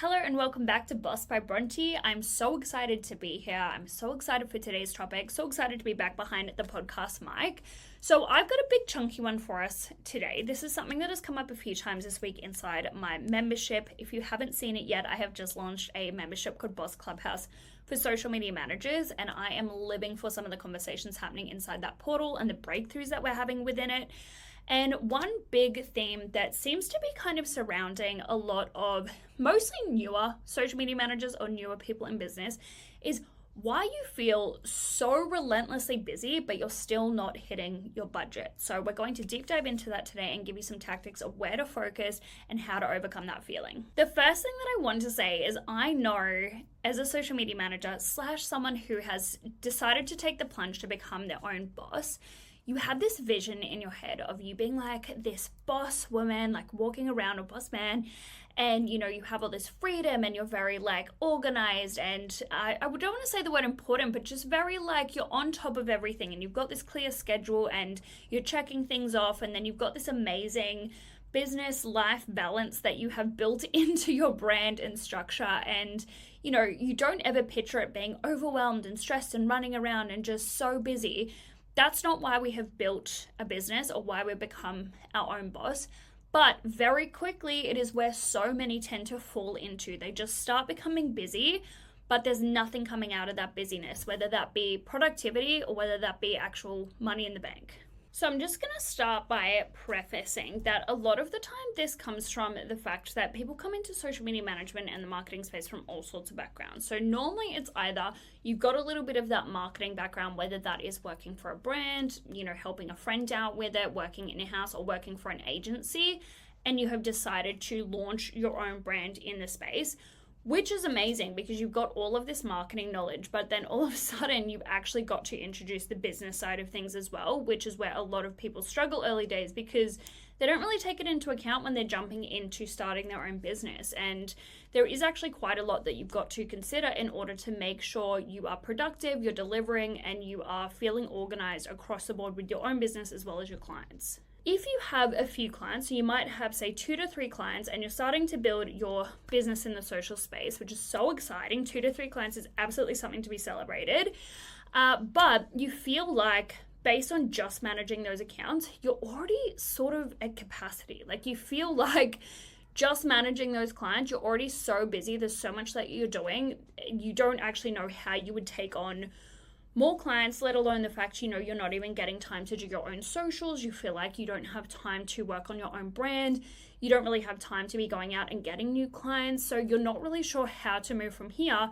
Hello and welcome back to Boss by Bronte. I'm so excited to be here. I'm so excited for today's topic. So excited to be back behind the podcast mic. So I've got a big chunky one for us today. This is something that has come up a few times this week inside my membership. If you haven't seen it yet, I have just launched a membership called Boss Clubhouse for social media managers, and I am living for some of the conversations happening inside that portal and the breakthroughs that we're having within it. And one big theme that seems to be kind of surrounding a lot of mostly newer social media managers or newer people in business is why you feel so relentlessly busy, but you're still not hitting your budget. So we're going to deep dive into that today and give you some tactics of where to focus and how to overcome that feeling. The first thing that I want to say is I know as a social media manager / someone who has decided to take the plunge to become their own boss, you have this vision in your head of you being like this boss woman, like walking around, or boss man, and you have all this freedom and you're very like organized, and I don't want to say the word important, but just very like you're on top of everything, and you've got this clear schedule and you're checking things off, and then you've got this amazing business life balance that you have built into your brand and structure. And you don't ever picture it being overwhelmed and stressed and running around and just so busy. That's not why we have built a business or why we've become our own boss. But very quickly, it is where so many tend to fall into. They just start becoming busy, but there's nothing coming out of that busyness, whether that be productivity or whether that be actual money in the bank. So I'm just going to start by prefacing that a lot of the time this comes from the fact that people come into social media management and the marketing space from all sorts of backgrounds. So normally it's either you've got a little bit of that marketing background, whether that is working for a brand, helping a friend out with it, working in-house, or working for an agency, and you have decided to launch your own brand in the space, which is amazing because you've got all of this marketing knowledge, but then all of a sudden you've actually got to introduce the business side of things as well, which is where a lot of people struggle early days because they don't really take it into account when they're jumping into starting their own business. And there is actually quite a lot that you've got to consider in order to make sure you are productive, you're delivering, and you are feeling organized across the board with your own business as well as your clients. If you have a few clients, so you might have say 2 to 3 clients, and you're starting to build your business in the social space, which is so exciting. 2 to 3 clients is absolutely something to be celebrated. But you feel like based on just managing those accounts, you're already sort of at capacity. Like you feel like just managing those clients, you're already so busy. There's so much that you're doing. You don't actually know how you would take on more clients, let alone the fact, you're not even getting time to do your own socials. You feel like you don't have time to work on your own brand. You don't really have time to be going out and getting new clients. So you're not really sure how to move from here.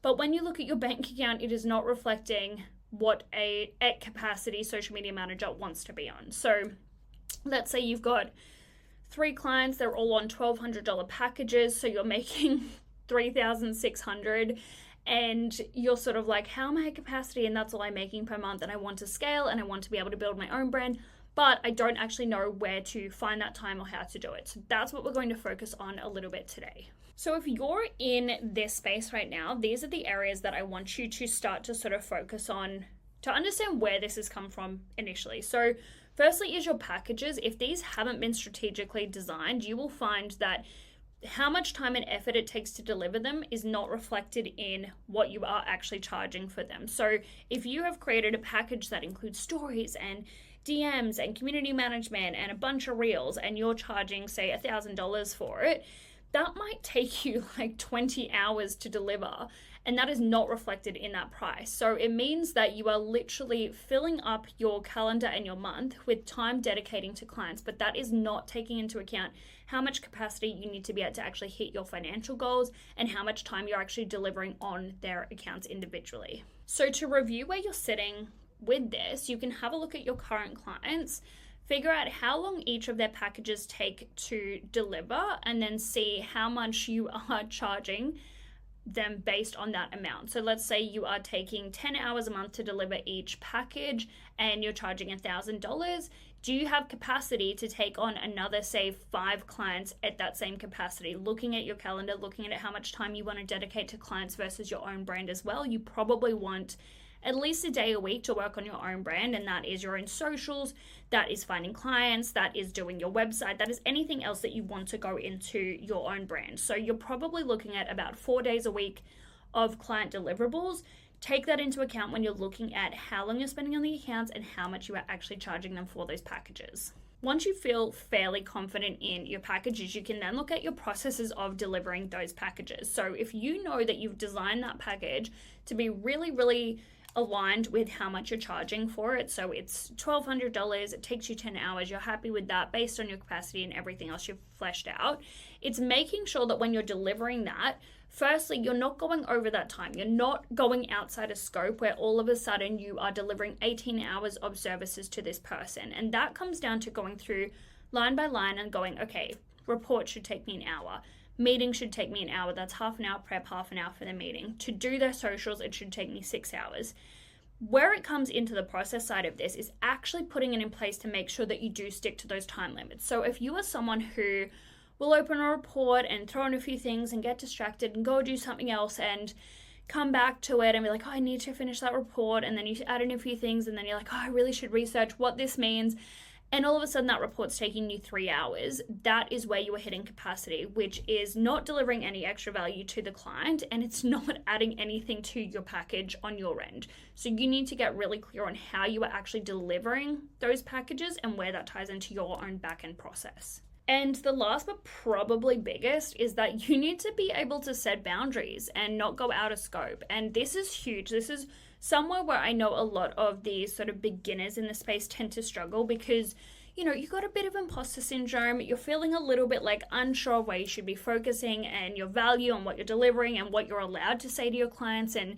But when you look at your bank account, it is not reflecting what a at capacity social media manager wants to be on. So let's say you've got 3 clients, they're all on $1,200 packages. So you're making $3,600. And you're sort of like, how am I at capacity? And that's all I'm making per month. And I want to scale and I want to be able to build my own brand, but I don't actually know where to find that time or how to do it. So that's what we're going to focus on a little bit today. So if you're in this space right now, these are the areas that I want you to start to sort of focus on to understand where this has come from initially. So firstly is your packages. If these haven't been strategically designed, you will find that how much time and effort it takes to deliver them is not reflected in what you are actually charging for them. So if you have created a package that includes stories and DMs and community management and a bunch of reels, and you're charging, say, $1,000 for it, that might take you like 20 hours to deliver, and that is not reflected in that price. So it means that you are literally filling up your calendar and your month with time dedicating to clients, but that is not taking into account how much capacity you need to be able to actually hit your financial goals and how much time you're actually delivering on their accounts individually. So to review where you're sitting with this, you can have a look at your current clients, figure out how long each of their packages take to deliver, and then see how much you are charging them based on that amount. So let's say you are taking 10 hours a month to deliver each package and you're charging $1,000. Do you have capacity to take on another, say, 5 clients at that same capacity? Looking at your calendar, looking at how much time you want to dedicate to clients versus your own brand as well, you probably want at least a day a week to work on your own brand, and that is your own socials, that is finding clients, that is doing your website, that is anything else that you want to go into your own brand. So you're probably looking at about 4 days a week of client deliverables. Take that into account when you're looking at how long you're spending on the accounts and how much you are actually charging them for those packages. Once you feel fairly confident in your packages, you can then look at your processes of delivering those packages. So if you know that you've designed that package to be really, really aligned with how much you're charging for it, so it's $1,200, it takes you 10 hours, you're happy with that based on your capacity and everything else you've fleshed out, it's making sure that when you're delivering that, firstly, you're not going over that time. You're not going outside of scope where all of a sudden you are delivering 18 hours of services to this person. And that comes down to going through line by line and going, okay, report should take me an hour. Meeting should take me an hour. That's half an hour prep, half an hour for the meeting. To do their socials, it should take me 6 hours. Where it comes into the process side of this is actually putting it in place to make sure that you do stick to those time limits. So if you are someone who will open a report and throw in a few things and get distracted and go do something else and come back to it and be like, oh, I need to finish that report. And then you add in a few things and then you're like, oh, I really should research what this means. And all of a sudden that report's taking you 3 hours. That is where you are hitting capacity, which is not delivering any extra value to the client and it's not adding anything to your package on your end. So you need to get really clear on how you are actually delivering those packages and where that ties into your own back-end process. And the last but probably biggest is that you need to be able to set boundaries and not go out of scope. And this is huge. This is somewhere where I know a lot of these sort of beginners in the space tend to struggle because, you know, you got a bit of imposter syndrome. You're feeling a little bit like unsure of where you should be focusing and your value and what you're delivering and what you're allowed to say to your clients and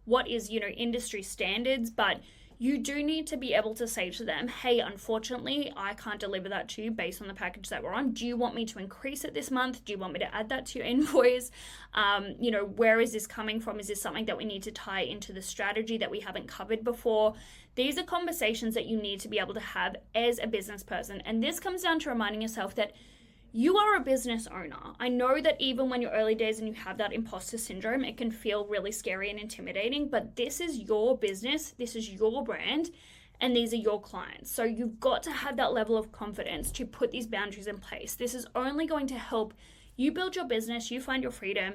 what is, you know, industry standards. But you do need to be able to say to them, hey, unfortunately, I can't deliver that to you based on the package that we're on. Do you want me to increase it this month? Do you want me to add that to your invoice? You know, where is this coming from? Is this something that we need to tie into the strategy that we haven't covered before? These are conversations that you need to be able to have as a business person. And this comes down to reminding yourself that you are a business owner. I know that even when you're early days and you have that imposter syndrome, it can feel really scary and intimidating, but this is your business, this is your brand, and these are your clients. So you've got to have that level of confidence to put these boundaries in place. This is only going to help you build your business, you find your freedom,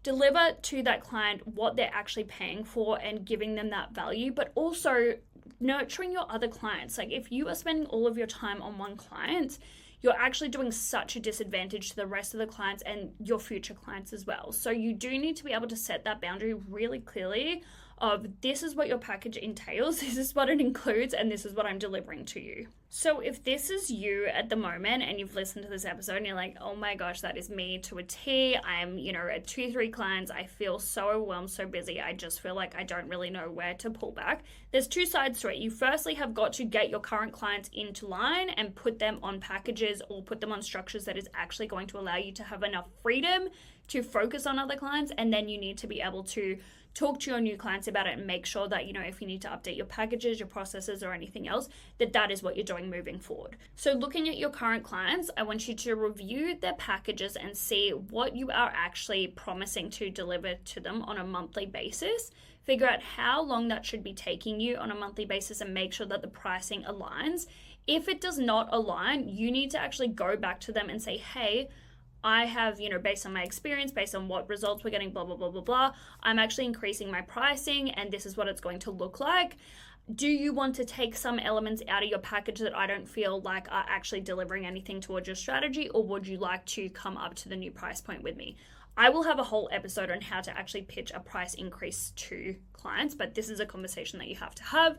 deliver to that client what they're actually paying for and giving them that value, but also nurturing your other clients. Like if you are spending all of your time on one client, you're actually doing such a disadvantage to the rest of the clients and your future clients as well. So you do need to be able to set that boundary really clearly of this is what your package entails, this is what it includes, and this is what I'm delivering to you. So if this is you at the moment and you've listened to this episode and you're like, oh my gosh, that is me to a T. I'm, you know, at 2-3 clients. I feel so overwhelmed, so busy. I just feel like I don't really know where to pull back. There's two sides to it. You firstly have got to get your current clients into line and put them on packages or put them on structures that is actually going to allow you to have enough freedom to focus on other clients. And then you need to be able to talk to your new clients about it and make sure that, you know, if you need to update your packages, your processes, or anything else, that is what you're doing moving forward. So looking at your current clients, I want you to review their packages and see what you are actually promising to deliver to them on a monthly basis. Figure out how long that should be taking you on a monthly basis and make sure that the pricing aligns. If it does not align, you need to actually go back to them and say, hey, I have, you know, based on my experience, based on what results we're getting, blah, blah, blah, blah, blah, I'm actually increasing my pricing and this is what it's going to look like. Do you want to take some elements out of your package that I don't feel like are actually delivering anything towards your strategy, or would you like to come up to the new price point with me? I will have a whole episode on how to actually pitch a price increase to clients, but this is a conversation that you have to have.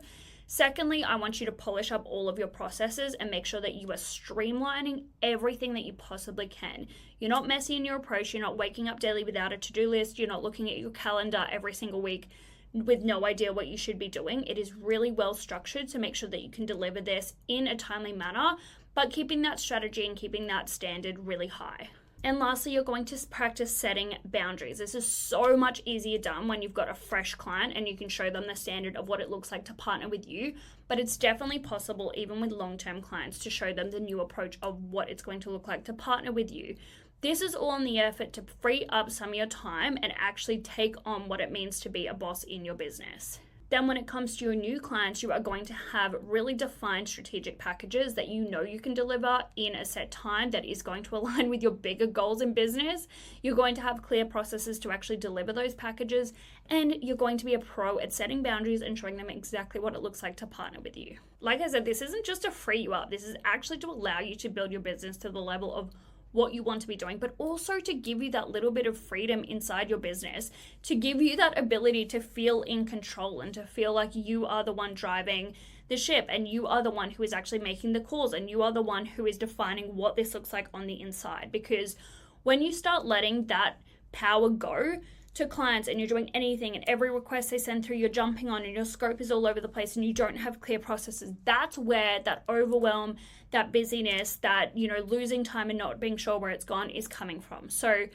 Secondly, I want you to polish up all of your processes and make sure that you are streamlining everything that you possibly can. You're not messy in your approach. You're not waking up daily without a to-do list. You're not looking at your calendar every single week with no idea what you should be doing. It is really well structured to make sure that you can deliver this in a timely manner, but keeping that strategy and keeping that standard really high. And lastly, you're going to practice setting boundaries. This is so much easier done when you've got a fresh client and you can show them the standard of what it looks like to partner with you. But it's definitely possible, even with long-term clients, to show them the new approach of what it's going to look like to partner with you. This is all in the effort to free up some of your time and actually take on what it means to be a boss in your business. Then when it comes to your new clients, you are going to have really defined strategic packages that you know you can deliver in a set time that is going to align with your bigger goals in business. You're going to have clear processes to actually deliver those packages, and you're going to be a pro at setting boundaries and showing them exactly what it looks like to partner with you. Like I said, this isn't just to free you up. This is actually to allow you to build your business to the level of what you want to be doing, but also to give you that little bit of freedom inside your business, to give you that ability to feel in control and to feel like you are the one driving the ship and you are the one who is actually making the calls and you are the one who is defining what this looks like on the inside. Because when you start letting that power go to clients and you're doing anything and every request they send through you're jumping on and your scope is all over the place and you don't have clear processes, that's where that overwhelm, that busyness, that, losing time and not being sure where it's gone is coming from. So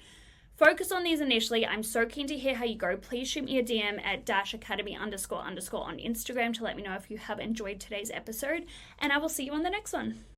focus on these initially. I'm so keen to hear how you go. Please shoot me a DM at _academy_ on Instagram to let me know if you have enjoyed today's episode, and I will see you on the next one.